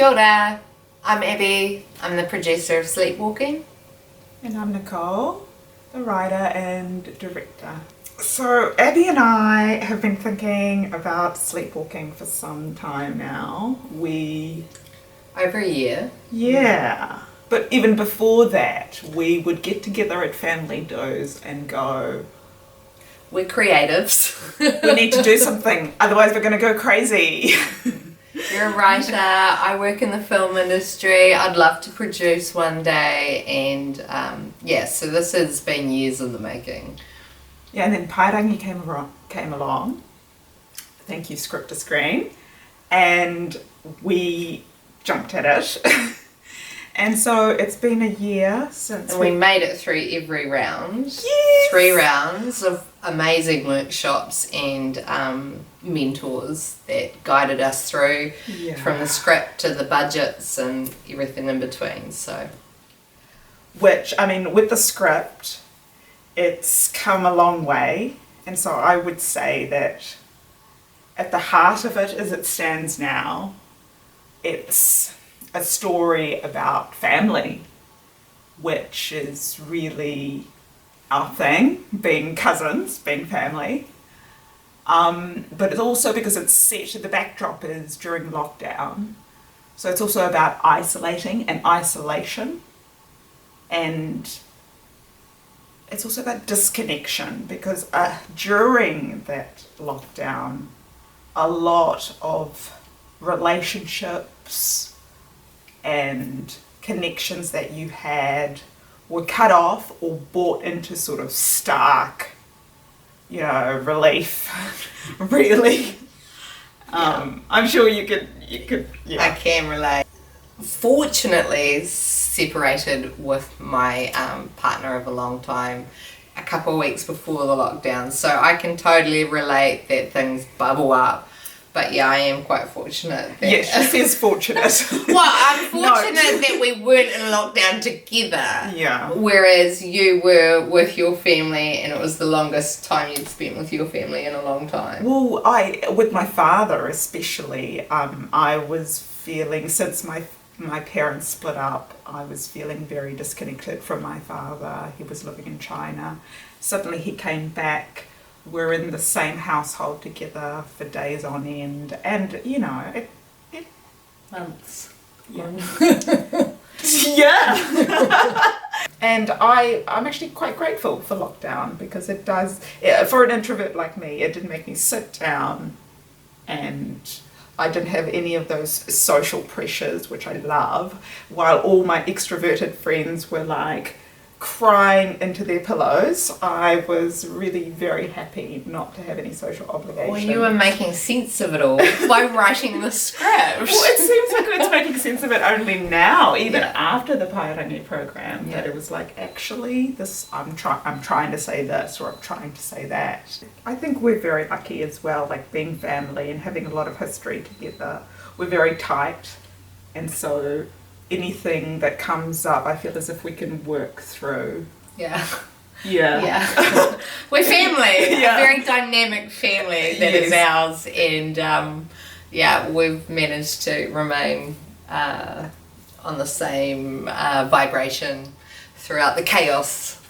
Kia ora, I'm Abby. I'm the producer of Sleepwalking. And I'm Nicole, the writer and director. So Abby and I have been thinking about Sleepwalking for some time now. Over a year. Yeah. But even before that, we would get together at family do's and go, We're creatives. we need to do something, otherwise we're going to go crazy. You're a writer, I work in the film industry, I'd love to produce one day, and so this has been years in the making. Yeah, and then Pairangi came along. Thank you, Script to Screen. And we jumped at it. And so it's been a year since And we made it through every round. Yes! 3 rounds of amazing workshops and mentors that guided us through from the script to the budgets and everything in between. So, which, I mean, with the script, it's come a long way. And so I would say that at the heart of it as it stands now, it's a story about family, which is really our thing, being cousins, being family. But it's also because it's set, the backdrop is during lockdown. So it's also about isolating and isolation. And it's also about disconnection because during that lockdown, a lot of relationships and connections that you had were cut off or brought into sort of stark, relief, really. I'm sure you could, I can relate. Fortunately, separated with my partner of a long time a couple of weeks before the lockdown, so I can totally relate that things bubble up. But yeah, I am quite fortunate. Yes, she says fortunate. Well, I'm fortunate that we weren't in lockdown together. Yeah. Whereas you were with your family, and it was the longest time you'd spent with your family in a long time. Well, with my father especially, I was feeling, since my parents split up, I was feeling very disconnected from my father. He was living in China. Suddenly he came back. We're in the same household together for days on end, and it Months. Yeah. Yeah. And I'm actually quite grateful for lockdown because it does, for an introvert like me, it did make me sit down, and I didn't have any of those social pressures, which I love, while all my extroverted friends were like crying into their pillows. I was really very happy not to have any social obligation. Well, you were making sense of it all by writing the script. Well, it seems like it's making sense of it only now, even after the Pairangi program, that it was like, actually, this I'm trying to say this, or I'm trying to say that. I think we're very lucky as well, like being family and having a lot of history together. We're very tight, and so anything that comes up, I feel as if we can work through. Yeah. We're family. A very dynamic family that is ours, and we've managed to remain on the same vibration throughout the chaos.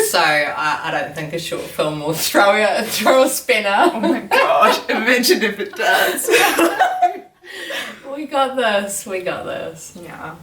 So I don't think a short film will throw a spinner. Oh my gosh, imagine if it does. We got this. Yeah.